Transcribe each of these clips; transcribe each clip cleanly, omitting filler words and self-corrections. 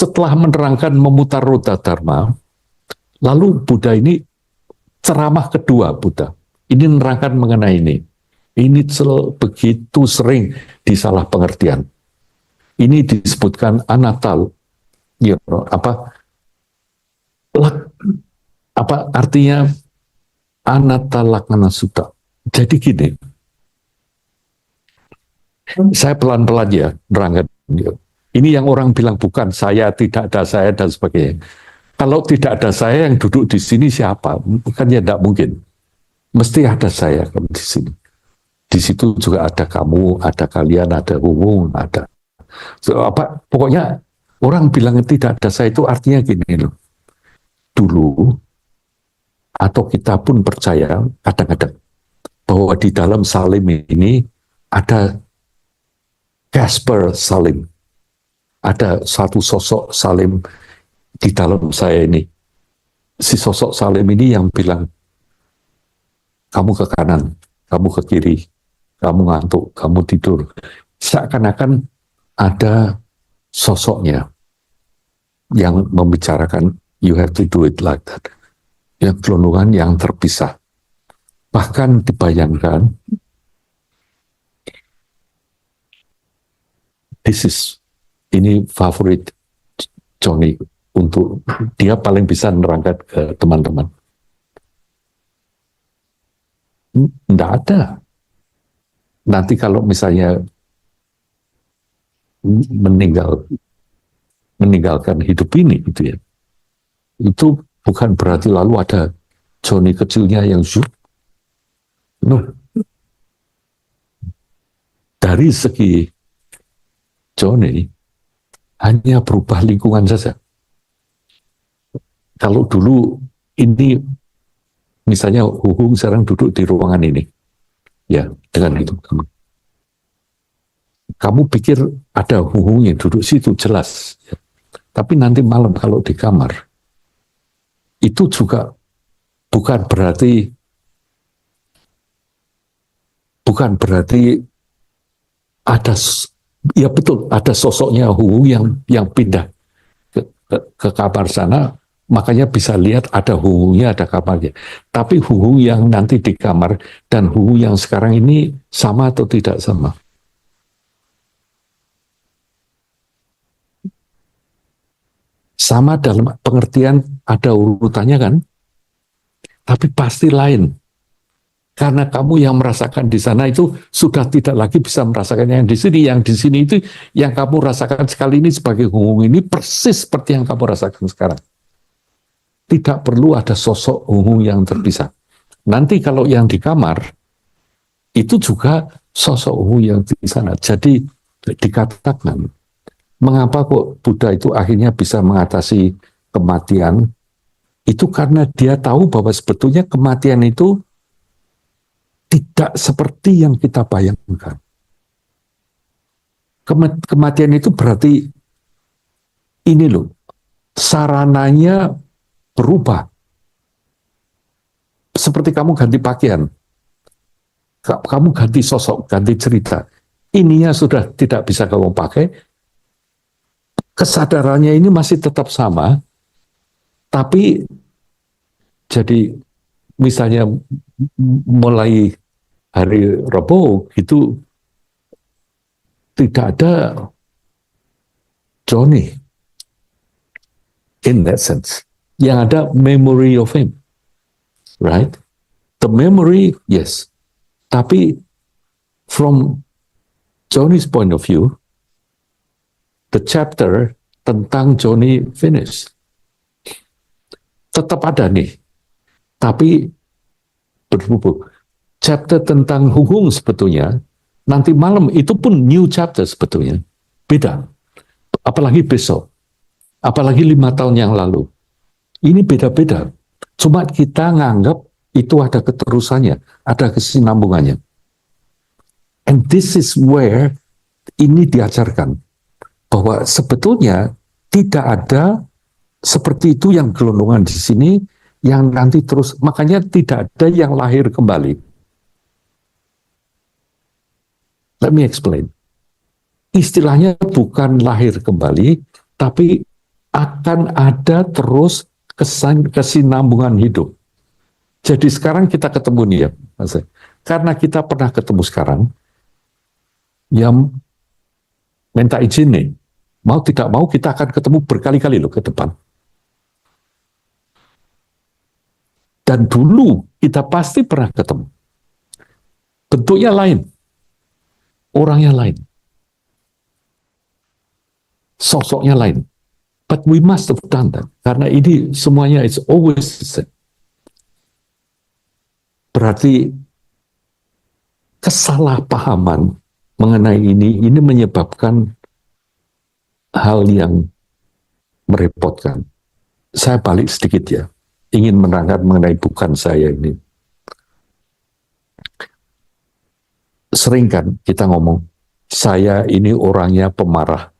setelah menerangkan memutar roda Dharma, lalu Buddha ini ceramah kedua Buddha. Ini menerangkan mengenai ini. Ini begitu sering disalah pengertian. Ini disebutkan anatal, apa artinya anatta lakkhana sutta. Jadi gini, saya pelan-pelan ya nerangkan. Ini yang orang bilang bukan saya, tidak ada saya dan sebagainya. Kalau tidak ada saya yang duduk di sini siapa? Bukannya tidak mungkin. Mesti ada saya kan di sini. Di situ juga ada kamu, ada kalian, ada umum, ada. Pokoknya orang bilang tidak ada saya itu artinya gini loh. Dulu atau kita pun percaya kadang-kadang bahwa di dalam Salim ini ada Casper Salim. Ada satu sosok Salim di dalam saya ini. Si sosok Salim ini yang bilang, kamu ke kanan, kamu ke kiri, kamu ngantuk, kamu tidur. Seakan-akan ada sosoknya yang membicarakan, you have to do it like that. Yang gelondongan yang terpisah. Bahkan dibayangkan, ini favorit Johnny untuk dia paling bisa menerangkan ke teman-teman. Tidak ada. Nanti kalau misalnya meninggalkan hidup ini, gitu ya, itu bukan berarti lalu ada Johnny kecilnya yang dari segi Johnny hanya berubah lingkungan saja. Kalau dulu ini misalnya Huhung sekarang duduk di ruangan ini, ya dengan itu kamu pikir ada Huhung yang duduk situ jelas, ya. Tapi nanti malam kalau di kamar itu juga bukan berarti ada, ya betul, ada sosoknya Huhung yang pindah ke kamar sana, makanya bisa lihat ada Huhungnya, ada kamarnya. Tapi Huhung yang nanti di kamar dan Huhung yang sekarang ini sama atau tidak sama? Sama dalam pengertian ada urutannya kan? Tapi pasti lain. Karena kamu yang merasakan di sana itu sudah tidak lagi bisa merasakan yang di sini. Yang di sini itu yang kamu rasakan sekali ini sebagai Huhung ini persis seperti yang kamu rasakan sekarang. Tidak perlu ada sosok Huhung yang terpisah. Nanti kalau yang di kamar itu juga sosok Huhung yang di sana. Jadi dikatakan, mengapa kok Buddha itu akhirnya bisa mengatasi kematian? Itu karena dia tahu bahwa sebetulnya kematian itu tidak seperti yang kita bayangkan. Kematian itu berarti ini loh, sarananya berubah. Seperti kamu ganti pakaian, kamu ganti sosok, ganti cerita. Ininya sudah tidak bisa kamu pakai, kesadarannya ini masih tetap sama, tapi jadi misalnya mulai hari Rabu itu tidak ada Johnny in that sense. Yang ada memory of him, right? The memory, yes. Tapi from Johnny's point of view, the chapter tentang Johnny finish. Tetap ada nih, tapi berhubung. Chapter tentang Huhung sebetulnya, nanti malam itu pun new chapter sebetulnya. Beda. Apalagi besok. Apalagi 5 tahun yang lalu. Ini beda-beda. Cuma kita nganggap itu ada keterusannya, ada kesinambungannya. And this is where ini diajarkan. Bahwa sebetulnya tidak ada seperti itu yang gelondongan di sini, yang nanti terus, makanya tidak ada yang lahir kembali. Let me explain. Istilahnya bukan lahir kembali, tapi akan ada terus kesinambungan hidup. Jadi sekarang kita ketemu nih ya, Mas. Karena kita pernah ketemu sekarang, yang minta izin nih, mau tidak mau kita akan ketemu berkali-kali loh ke depan. Dan dulu kita pasti pernah ketemu. Bentuknya lain, orangnya lain, sosoknya lain. But we must have done that. Karena ini semuanya is always the same. Berarti kesalahpahaman mengenai ini menyebabkan hal yang merepotkan. Saya balik sedikit ya, ingin menerangkan mengenai bukan saya ini. Sering kan kita ngomong, saya ini orangnya pemarah.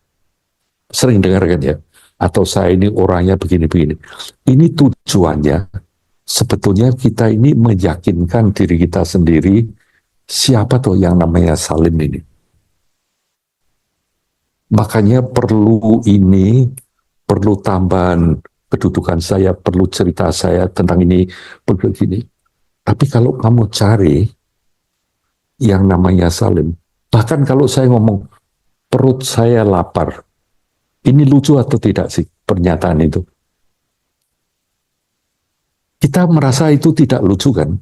Sering dengar kan ya? Atau saya ini orangnya begini-begini. Ini tujuannya, sebetulnya kita ini meyakinkan diri kita sendiri, siapa tuh yang namanya Salim ini. Makanya perlu tambahan kedudukan saya, perlu cerita saya tentang ini, begini. Tapi kalau kamu cari yang namanya Salim, bahkan kalau saya ngomong, perut saya lapar, ini lucu atau tidak sih pernyataan itu? Kita merasa itu tidak lucu kan?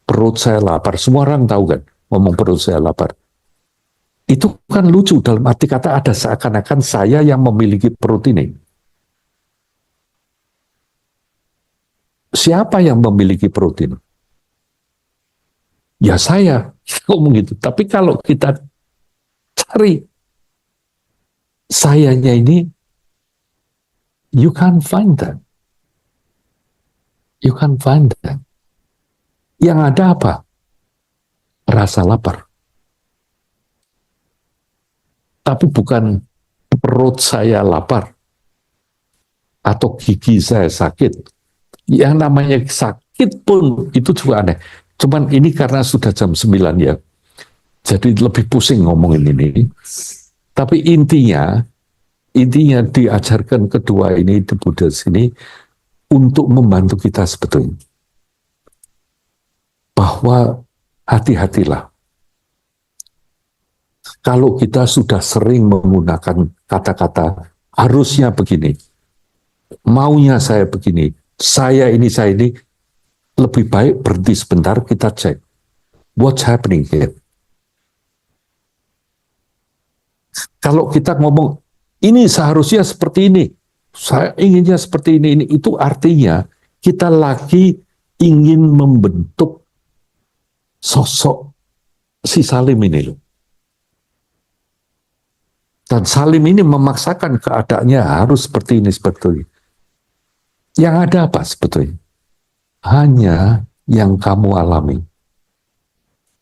Perut saya lapar, semua orang tahu kan, ngomong perut saya lapar. Itu kan lucu, dalam arti kata ada seakan-akan saya yang memiliki perut ini. Siapa yang memiliki perut ini? Ya saya, ngomong gitu. Tapi kalau kita cari sayanya ini, you can't find that. You can't find that. Yang ada apa? Rasa lapar. Tapi bukan perut saya lapar atau gigi saya sakit. Yang namanya sakit pun itu juga aneh. Cuman ini karena sudah jam 9 ya, jadi lebih pusing ngomongin ini. Tapi intinya diajarkan kedua ini di Buddha sini untuk membantu kita sebetulnya. Bahwa hati-hatilah. Kalau kita sudah sering menggunakan kata-kata harusnya begini, maunya saya begini, saya ini, lebih baik berhenti sebentar, kita cek. What's happening here? Kalau kita ngomong, ini seharusnya seperti ini, saya inginnya seperti ini, itu artinya kita lagi ingin membentuk sosok si Salim ini loh. Dan Salim ini memaksakan keadaannya harus seperti ini, seperti ini. Yang ada apa sebetulnya? Hanya yang kamu alami.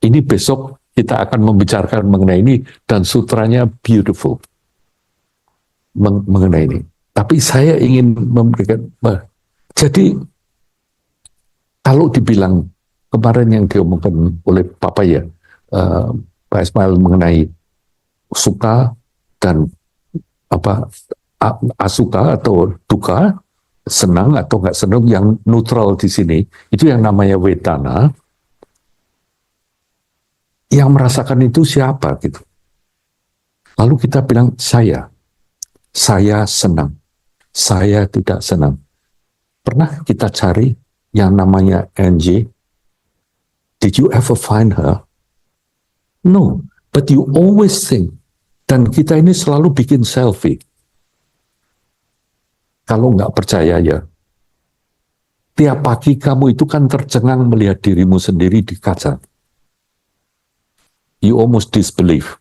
Ini besok kita akan membicarakan mengenai ini dan sutranya beautiful mengenai ini. Tapi saya ingin memberikan, jadi kalau dibilang kemarin yang diomongkan oleh Papa ya, Pak Ismail mengenai suka dan asuka atau duka, senang atau nggak senang, yang neutral di sini itu yang namanya wedana. Yang merasakan itu siapa gitu? Lalu kita bilang saya senang, saya tidak senang. Pernah kita cari yang namanya Angie? Did you ever find her? No, but you always think. Dan kita ini selalu bikin selfie. Kalau nggak percaya ya, tiap pagi kamu itu kan tercengang melihat dirimu sendiri di kaca. You almost disbelieve.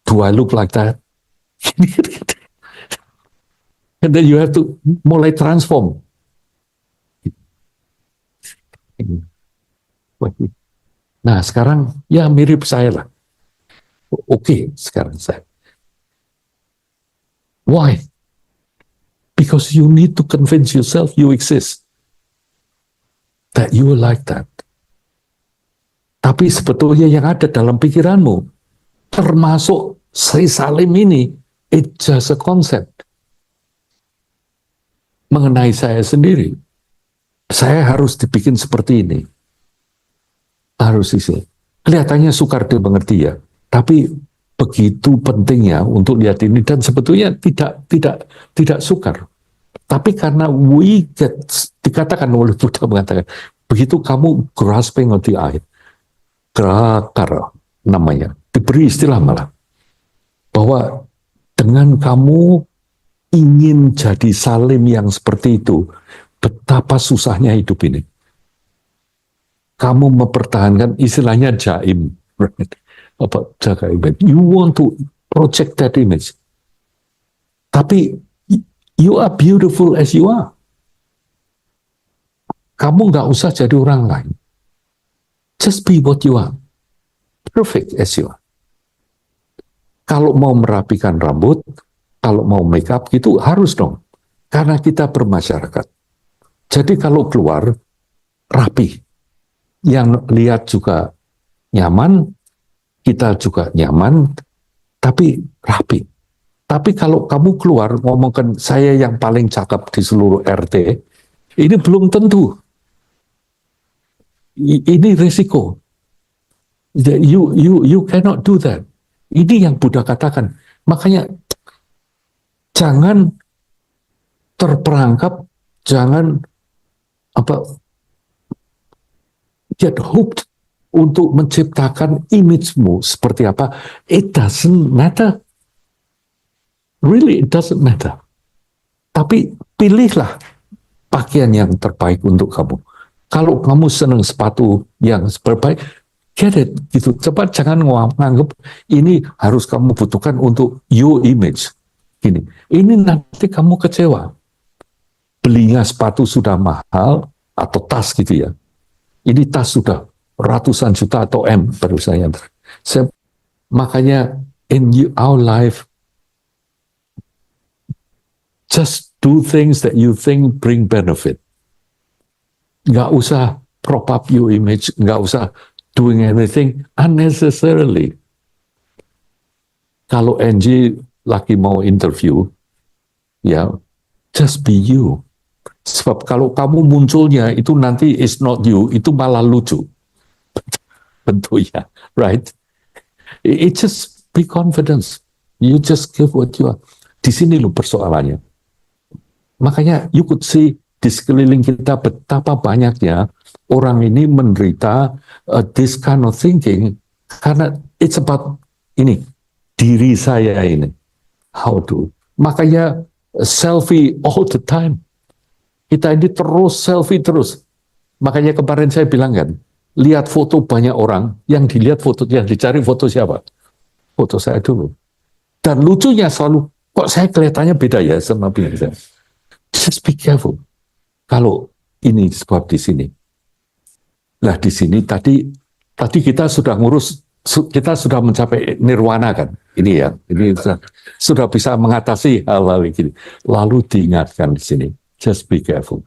Do I look like that? And then you have to mulai transform. Nah sekarang ya mirip saya lah. Oke, sekarang saya. Why? Because you need to convince yourself you exist. That you are like that. Tapi sebetulnya yang ada dalam pikiranmu, termasuk si Salim ini, it's just a concept. mengenai saya sendiri. Saya harus dibikin seperti ini. Harus isi. Kelihatannya sukar dimengerti ya, tapi begitu pentingnya untuk lihat ini dan sebetulnya tidak sukar. Tapi karena dikatakan oleh Buddha mengatakan, begitu kamu grasping on the eye, grakar namanya, diberi istilah malah, bahwa dengan kamu ingin jadi salim yang seperti itu, betapa susahnya hidup ini. Kamu mempertahankan istilahnya jaim, right? Apa jaga image. You want to project that image. Tapi you are beautiful as you are. Kamu nggak usah jadi orang lain. Just be what you are. Perfect as you are. Kalau mau merapikan rambut, kalau mau make up gitu harus dong. Karena kita bermasyarakat. Jadi kalau keluar rapi. Yang lihat juga nyaman, kita juga nyaman, tapi rapi. Tapi kalau kamu keluar ngomongkan saya yang paling cakep di seluruh RT, ini belum tentu. Ini risiko. You cannot do that. Ini yang Buddha katakan. Makanya jangan terperangkap, jangan get hooked untuk menciptakan image-mu seperti apa. It doesn't matter. Really, it doesn't matter. Tapi pilihlah pakaian yang terbaik untuk kamu. Kalau kamu senang sepatu yang terbaik, get it. Gitu. Cepat jangan menganggap ini harus kamu butuhkan untuk your image. Ini nanti kamu kecewa. Belinya sepatu sudah mahal, atau tas gitu ya. Ini tas sudah ratusan juta atau M baru saya. Makanya in our life, just do things that you think bring benefit. Nggak usah prop up your image, nggak usah doing anything unnecessarily. Kalau Angie lagi mau interview, ya just be you. Sebab kalau kamu munculnya itu nanti is not you, itu malah lucu. Bentuknya, right? It just be confidence. You just give what you are. Di sini loh persoalannya. Makanya you could see di sekeliling kita betapa banyaknya orang ini menderita this kind of thinking karena it's about ini, diri saya ini. How to. Makanya selfie all the time. Kita ini terus selfie terus. Makanya kemarin saya bilang kan, lihat foto banyak orang, yang dilihat foto, yang dicari foto siapa? Foto saya dulu. Dan lucunya selalu, kok saya kelihatannya beda ya sama biasa. Just be careful. Kalau ini sebab di sini. Nah di sini tadi kita sudah ngurus, kita sudah mencapai nirwana kan. Ini ya, ini sudah bisa mengatasi hal-hal ini. Lalu diingatkan di sini. Just be careful.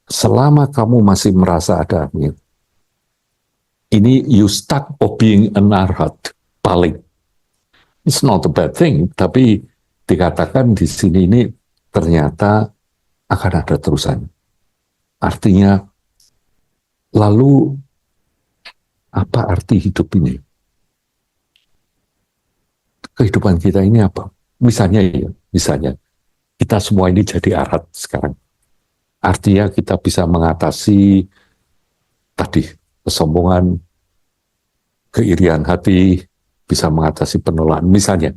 Selama kamu masih merasa ada ini you stuck of being an arhat, paling. It's not a bad thing, tapi dikatakan di sini ini ternyata akan ada terusan. Artinya, lalu apa arti hidup ini? Kehidupan kita ini apa? Misalnya kita semua ini jadi arhat sekarang. Artinya kita bisa mengatasi tadi kesombongan, keirian hati, bisa mengatasi penolakan. Misalnya,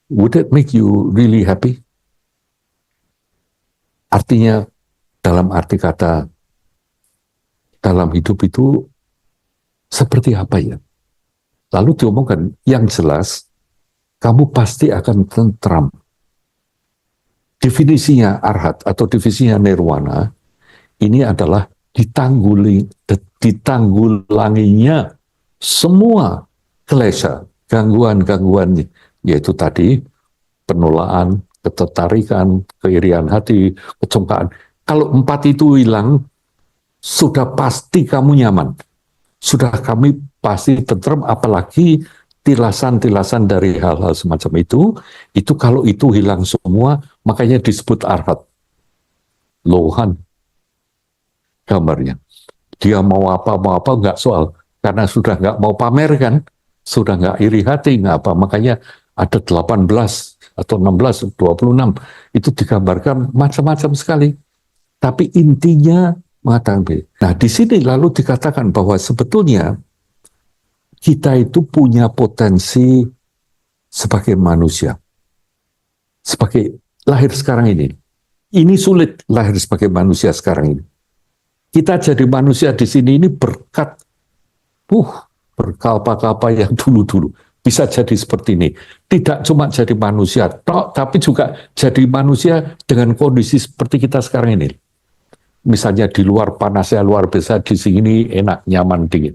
would it make you really happy? Artinya, dalam arti kata, dalam hidup itu seperti apa ya? Lalu diomongkan, yang jelas, kamu pasti akan tentram. Definisinya arhat atau definisinya nirwana, ini adalah ditanggulanginya semua klesa, gangguan-gangguan, yaitu tadi penolakan, ketertarikan, keirian hati, kecongkaan. Kalau 4 itu hilang, sudah pasti kamu nyaman. Sudah kami pasti tentrem, apalagi tilasan-tilasan dari hal-hal semacam itu kalau itu hilang semua, makanya disebut arhat. Lohan gambarnya. Dia mau apa nggak soal. Karena sudah nggak mau pamer kan, sudah nggak iri hati, nggak apa. Makanya ada 18 atau 16, 26, itu digambarkan macam-macam sekali. Tapi intinya mengatakan, nah di sini lalu dikatakan bahwa sebetulnya kita itu punya potensi sebagai manusia, sebagai lahir sekarang ini. Ini sulit lahir sebagai manusia sekarang ini. Kita jadi manusia di sini ini berkat, berkalpa-kalpa yang dulu-dulu. Bisa jadi seperti ini. Tidak cuma jadi manusia, tapi juga jadi manusia dengan kondisi seperti kita sekarang ini. Misalnya di luar panasnya luar biasa, di sini enak, nyaman, dingin.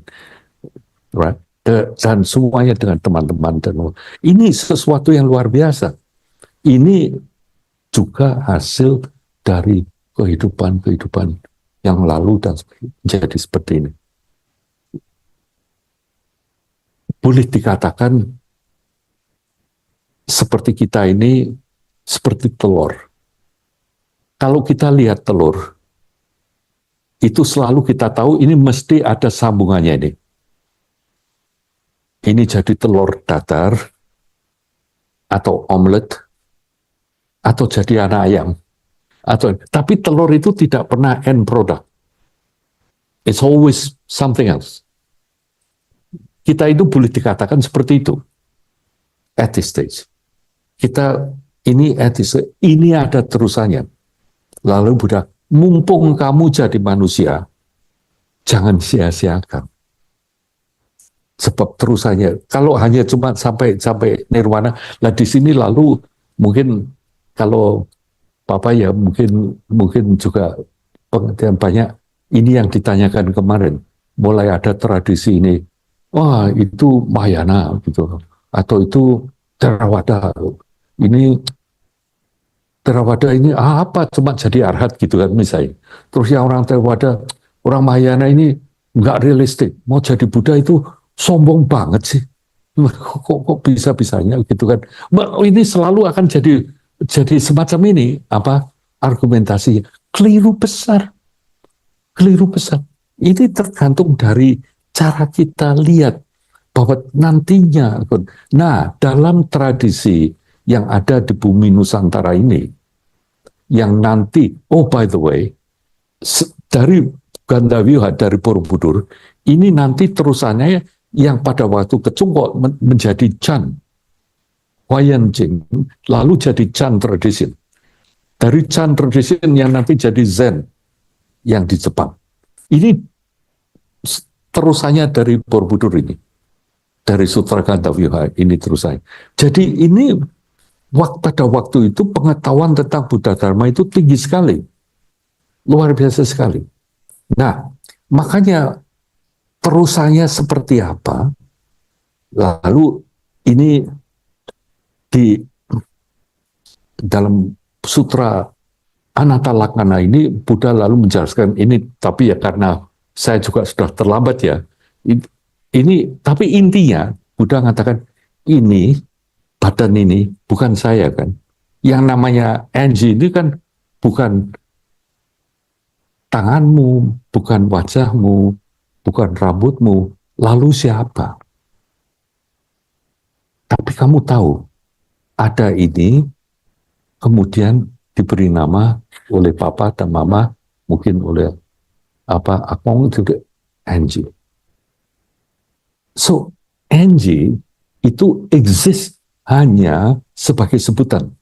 Right? Dan semuanya dengan teman-teman. Ini sesuatu yang luar biasa. Ini juga hasil dari kehidupan-kehidupan yang lalu dan jadi seperti ini. Boleh dikatakan seperti kita ini seperti telur. Kalau kita lihat telur, itu selalu kita tahu ini mesti ada sambungannya ini. Ini jadi telur datar, atau omelet, atau jadi anak ayam. Tapi telur itu tidak pernah end product. It's always something else. Kita itu boleh dikatakan seperti itu. At this stage. Kita ini at this stage, ini ada terusannya. Lalu Buddha, mumpung kamu jadi manusia, jangan sia-siakan. Sebab terusannya, kalau hanya cuma sampai nirwana, lah di sini lalu mungkin kalau Papa ya mungkin juga pengertian banyak. Ini yang ditanyakan kemarin, mulai ada tradisi ini, wah itu Mahayana gitu, atau itu Theravada. Ini Theravada ini apa? Cuma jadi arhat gitu kan misalnya. Terus yang orang Theravada, orang Mahayana ini nggak realistik. Mau jadi Buddha itu sombong banget sih. Kok bisa-bisanya gitu kan. Ini selalu akan jadi semacam ini, apa argumentasi. Keliru besar. Ini tergantung dari cara kita lihat bahwa nantinya. Nah, dalam tradisi yang ada di bumi Nusantara ini, yang nanti, oh by the way, dari Gandavyuha, dari Borobudur, ini nanti terusannya yang pada waktu kecungkok menjadi Chan, Huayan Jing, lalu jadi Chan Tradition. Dari Chan Tradition yang nanti jadi Zen, yang di Jepang. Ini terusannya dari Borobudur ini. Dari Sutra Gandavyuha ini terusannya. Jadi ini pada waktu itu pengetahuan tentang Buddha Dharma itu tinggi sekali. Luar biasa sekali. Nah, makanya terusannya seperti apa? Lalu ini di dalam Sutra Anatta Lakkhana ini Buddha lalu menjelaskan ini, tapi ya karena saya juga sudah terlambat ya. Ini tapi intinya Buddha mengatakan ini badan ini bukan saya kan. Yang namanya Anji ini kan bukan tanganmu, bukan wajahmu, bukan rambutmu, lalu siapa? Tapi kamu tahu ada ini, kemudian diberi nama oleh Papa dan Mama, mungkin oleh Akong juga Anji. So Anji itu exist hanya sebagai sebutan,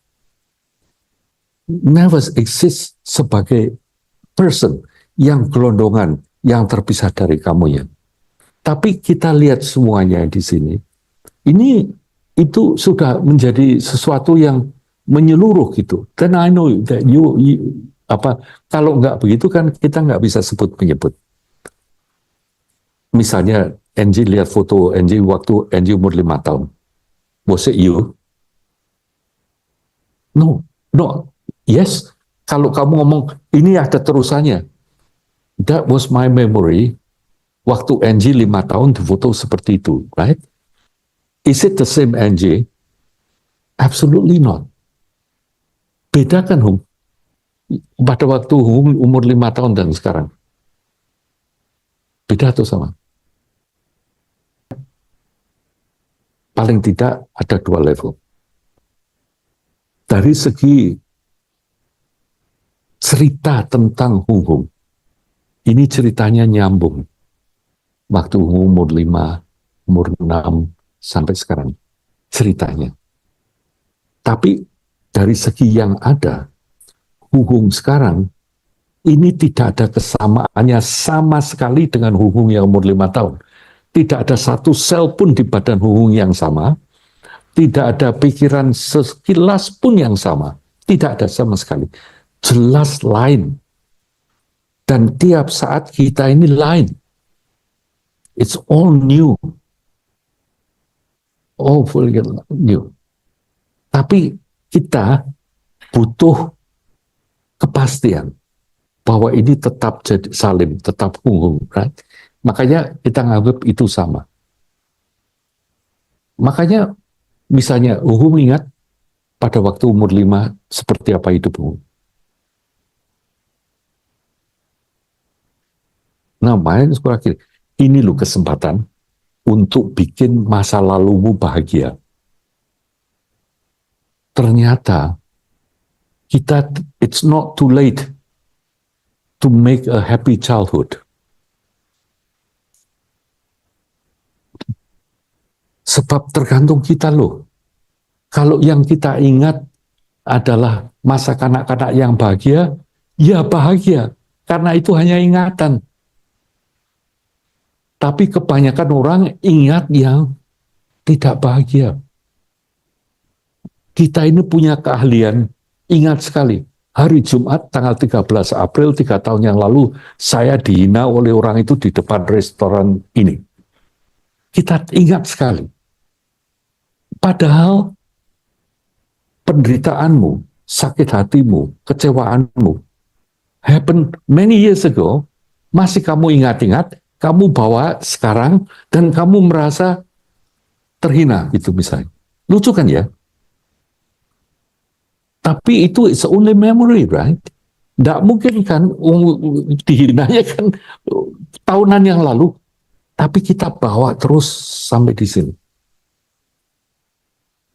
never exist sebagai person yang gelondongan, yang terpisah dari kamu ya. Tapi kita lihat semuanya di sini, ini itu sudah menjadi sesuatu yang menyeluruh gitu. Dan I know that kalau nggak begitu kan kita nggak bisa sebut menyebut. Misalnya Angie lihat foto Angie waktu Angie umur 5 tahun. Was it you? No. Yes. Kalau kamu ngomong ini ada terusannya. That was my memory. Waktu Angie 5 tahun difoto seperti itu, right? Is it the same NJ? Absolutely not. Bedakan Hum. Pada waktu Hum umur 5 tahun dan sekarang. Beda atau sama? Paling tidak ada 2 level. Dari segi cerita tentang Hum, ini ceritanya nyambung. Waktu umur 5, umur 6, sampai sekarang. Ceritanya. Tapi dari segi yang ada, Hum sekarang, ini tidak ada kesamaannya sama sekali dengan Hum yang umur 5 tahun. Tidak ada satu sel pun di badan Hum yang sama. Tidak ada pikiran sekilas pun yang sama. Tidak ada sama sekali. Jelas lain. Dan tiap saat kita ini lain. It's all new. All fully new. Tapi kita butuh kepastian bahwa ini tetap jadi salim, tetap Hum, right? Makanya kita nganggap itu sama. Makanya misalnya Hum ingat pada waktu umur 5 seperti apa hidup Hum. Nah, makanya sekolah akhir, ini loh kesempatan untuk bikin masa lalumu bahagia. Ternyata it's not too late to make a happy childhood. Sebab tergantung kita loh. Kalau yang kita ingat adalah masa kanak-kanak yang bahagia, ya bahagia. Karena itu hanya ingatan. Tapi kebanyakan orang ingat yang tidak bahagia. Kita ini punya keahlian, ingat sekali. Hari Jumat tanggal 13 April 3 tahun yang lalu, saya dihina oleh orang itu di depan restoran ini. Kita ingat sekali. Padahal penderitaanmu, sakit hatimu, kecewaanmu, happened many years ago, masih kamu ingat-ingat, kamu bawa sekarang, dan kamu merasa terhina, gitu misalnya. Lucu kan ya? Tapi itu it's only memory, right? Tidak mungkin kan dihinanya kan tahunan yang lalu, tapi kita bawa terus sampai di sini.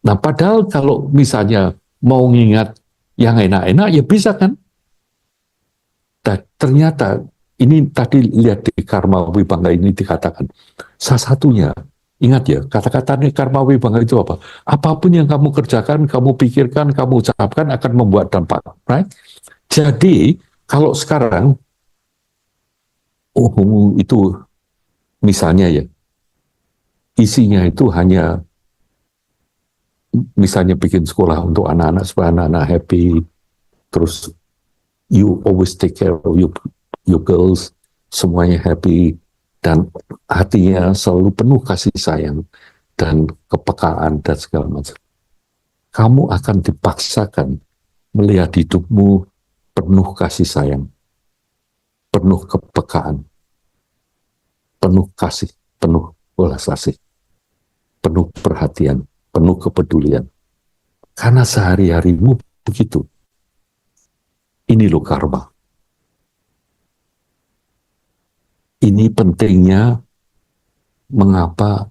Nah, padahal kalau misalnya mau ngingat yang enak-enak, ya bisa kan? Dan ternyata ini tadi lihat di Karma Wibangga ini dikatakan, salah satunya, ingat ya, kata-kata Karma Wibangga itu apa? Apapun yang kamu kerjakan, kamu pikirkan, kamu ucapkan akan membuat dampak, right? Jadi, kalau sekarang, itu misalnya ya, isinya itu hanya, misalnya bikin sekolah untuk anak-anak, supaya anak-anak happy, terus you always take care of your girls, semuanya happy, dan hatinya selalu penuh kasih sayang, dan kepekaan, dan segala macam. Kamu akan dipaksakan melihat hidupmu penuh kasih sayang, penuh kepekaan, penuh kasih, penuh belas kasih, penuh perhatian, penuh kepedulian. Karena sehari-harimu begitu. Ini loh karma. Ini pentingnya mengapa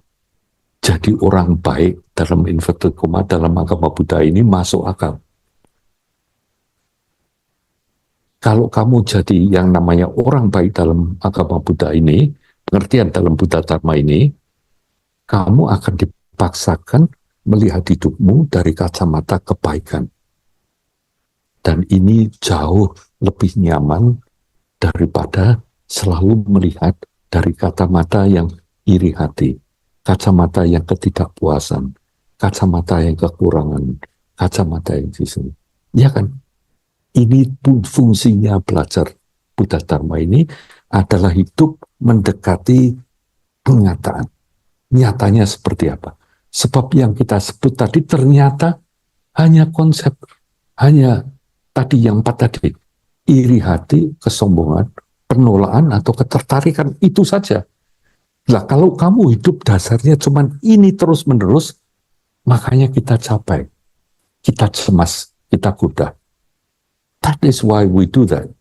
jadi orang baik dalam inverted comma dalam agama Buddha ini masuk akal. Kalau kamu jadi yang namanya orang baik dalam agama Buddha ini, pengertian dalam Buddha Dharma ini, kamu akan dipaksakan melihat hidupmu dari kacamata kebaikan. Dan ini jauh lebih nyaman daripada selalu melihat dari kacamata yang iri hati, kacamata yang ketidakpuasan, kacamata yang kekurangan, kacamata yang di sini. Ya kan? Ini pun fungsinya belajar Buddha Dharma ini adalah hidup mendekati kenyataan. Nyatanya seperti apa? Sebab yang kita sebut tadi ternyata hanya konsep, hanya tadi yang 4 tadi, iri hati, kesombongan, penolakan atau ketertarikan, itu saja. Lah kalau kamu hidup dasarnya cuman ini terus-menerus, makanya kita capai, kita cemas, kita goda. That is why we do that.